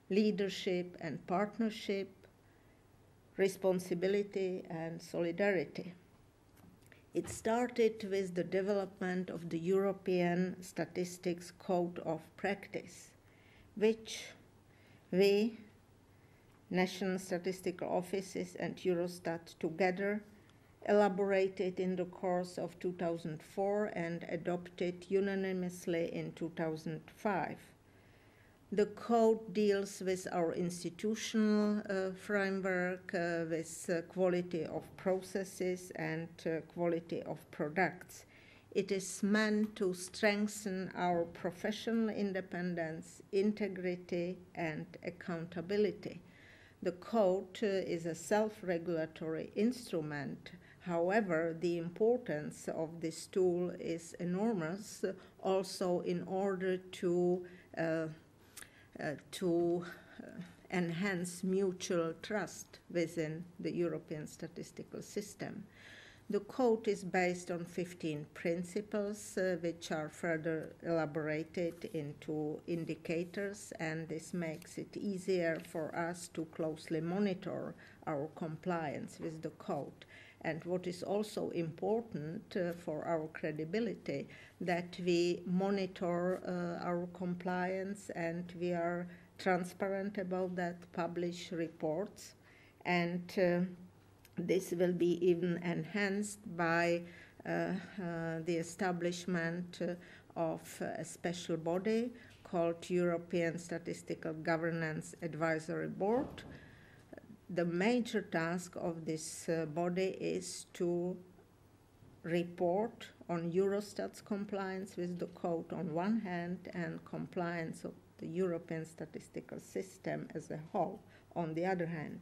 leadership and partnership, responsibility and solidarity. It started with the development of the European Statistics Code of Practice, which we, national statistical offices and EuroStat together, elaborated in the course of 2004 and adopted unanimously in 2005. The code deals with our institutional framework, with quality of processes and quality of products. It is meant to strengthen our professional independence, integrity, and accountability. The code is a self-regulatory instrument. However, the importance of this tool is enormous, also in order to enhance mutual trust within the European statistical system. The code is based on 15 principles, which are further elaborated into indicators, and this makes it easier for us to closely monitor our compliance with the code. And what is also important for our credibility, that we monitor our compliance and we are transparent about that, publish reports, and this will be even enhanced by the establishment of a special body called European Statistical Governance Advisory Board. The major task of this body is to report on EuroStat's compliance with the code on one hand and compliance of the European statistical system as a whole on the other hand.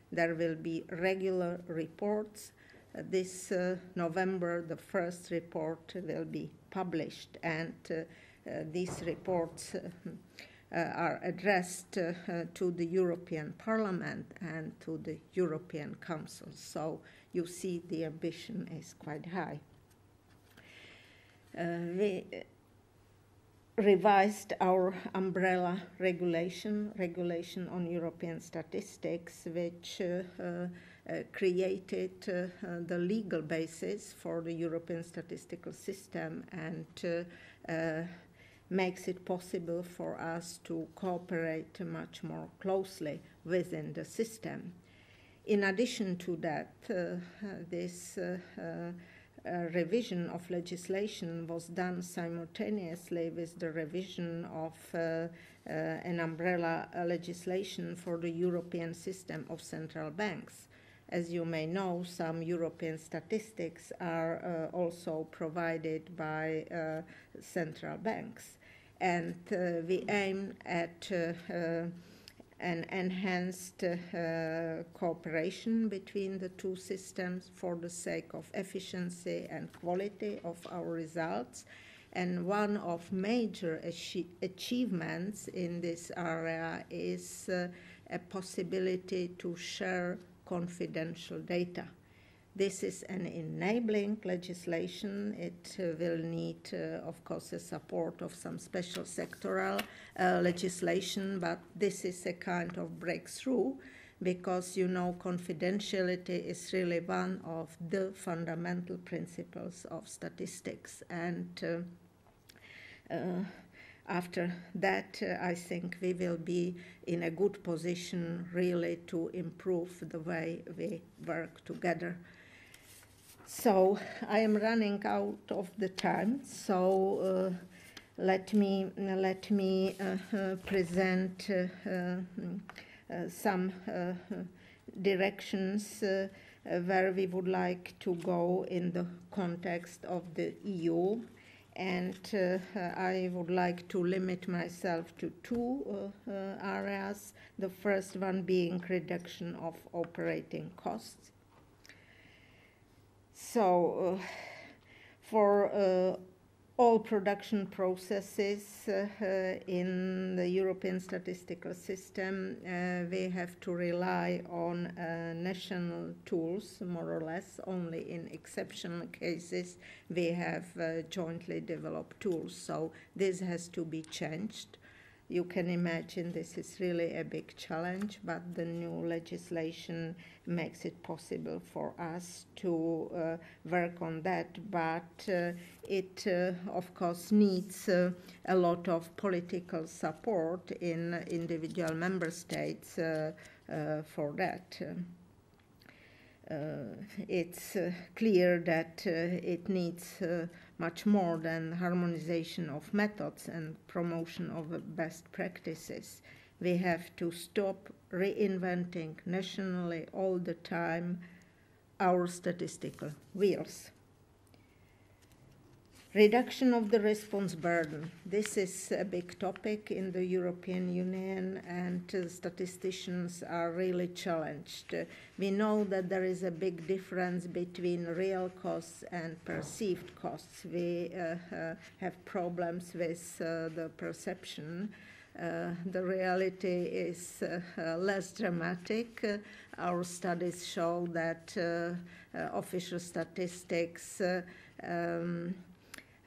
There will be regular reports. This November, the first report will be published, and these reports are addressed to the European Parliament and to the European Council. So you see the ambition is quite high. We revised our umbrella regulation on European statistics, which created the legal basis for the European statistical system and makes it possible for us to cooperate much more closely within the system. In addition to that, this revision of legislation was done simultaneously with the revision of an umbrella legislation for the European system of central banks. As you may know, some European statistics are also provided by central banks. And we aim at an enhanced cooperation between the two systems for the sake of efficiency and quality of our results. And one of major achievements in this area is a possibility to share confidential data. This is an enabling legislation. It will need, of course, the support of some special sectoral legislation, but this is a kind of breakthrough because, you know, confidentiality is really one of the fundamental principles of statistics. And after that, I think we will be in a good position really to improve the way we work together. So I am running out of the time, so let me present some directions where we would like to go in the context of the EU. And I would like to limit myself to two areas, the first one being reduction of operating costs. So for all production processes in the European statistical system, we have to rely on national tools, more or less. Only in exceptional cases we have jointly developed tools. So this has to be changed. you can imagine this is really a big challenge, but the new legislation makes it possible for us to work on that. But it, of course, needs a lot of political support in individual member states for that. It's clear that it needs much more than harmonization of methods and promotion of best practices. We have to stop reinventing nationally all the time our statistical wheels. Reduction of the response burden. This is a big topic in the European Union, and statisticians are really challenged. We know that there is a big difference between real costs and perceived costs. We have problems with the perception. The reality is less dramatic. Our studies show that official statistics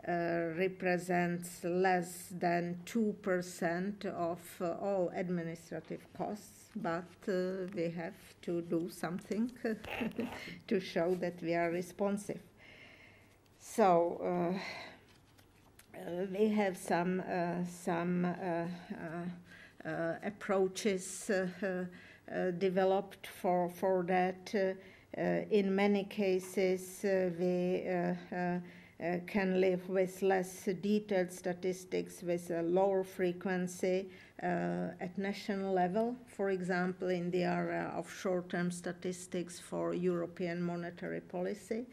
represents less than 2% of all administrative costs, but we have to do something to show that we are responsive. So we have some approaches developed for that. In many cases, we can live with less detailed statistics with a lower frequency at national level. For example, in the area of short-term statistics for European monetary policy.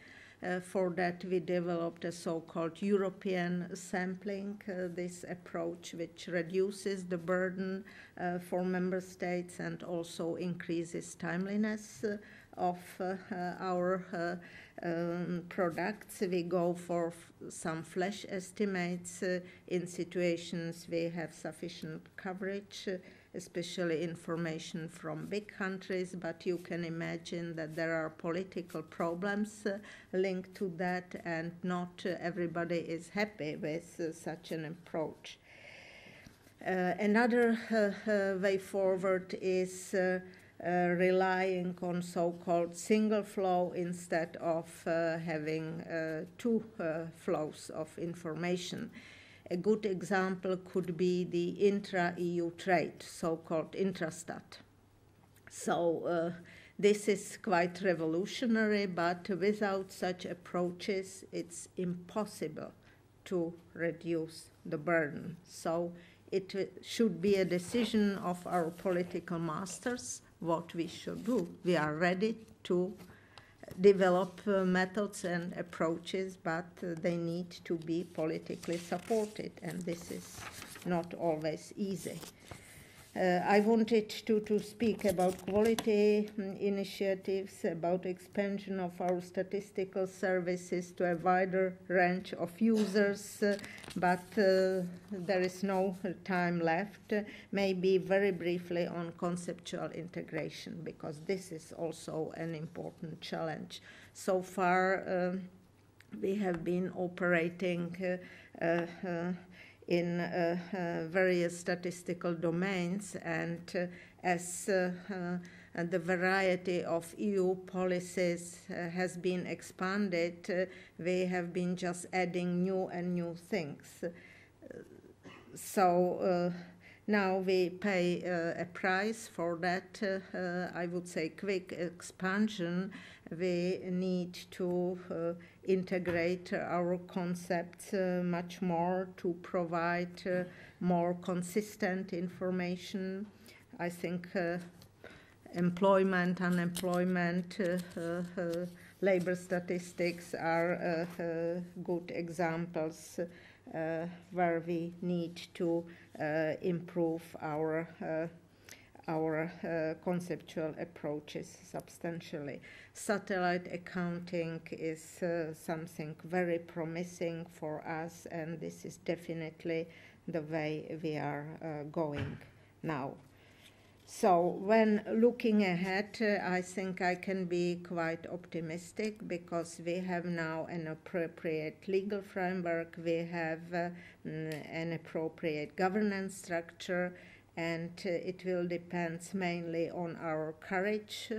For that, we developed a so-called European sampling, this approach which reduces the burden for member states and also increases timeliness of our products. We go for some flash estimates in situations we have sufficient coverage, especially information from big countries, but you can imagine that there are political problems linked to that, and not everybody is happy with such an approach. Another way forward is relying on so-called single flow instead of having two flows of information. A good example could be the intra-EU trade, so-called EuroStat. So this is quite revolutionary, but without such approaches, it's impossible to reduce the burden. So it should be a decision of our political masters what we should do. We are ready to develop methods and approaches, but they need to be politically supported, and this is not always easy. I wanted to speak about quality initiatives, about expansion of our statistical services to a wider range of users, but there is no time left. Maybe very briefly on conceptual integration, because this is also an important challenge. So far, we have been operating in various statistical domains, and as the variety of EU policies has been expanded, we have been just adding new and new things. So now we pay a price for that, I would say, quick expansion. We need to integrate our concepts much more to provide more consistent information. I think employment, unemployment, labor statistics are good examples where we need to improve our conceptual approaches substantially. Satellite accounting is something very promising for us, and this is definitely the way we are going now. So when looking ahead, I think I can be quite optimistic because we have now an appropriate legal framework, we have an appropriate governance structure, and it will depend mainly on our courage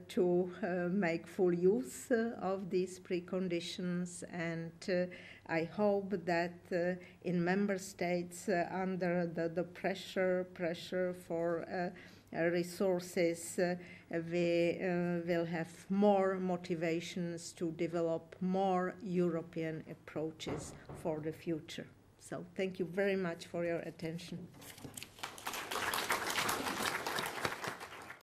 to make full use of these preconditions, and I hope that in member states under the pressure for resources, we will have more motivations to develop more European approaches for the future. So thank you very much for your attention.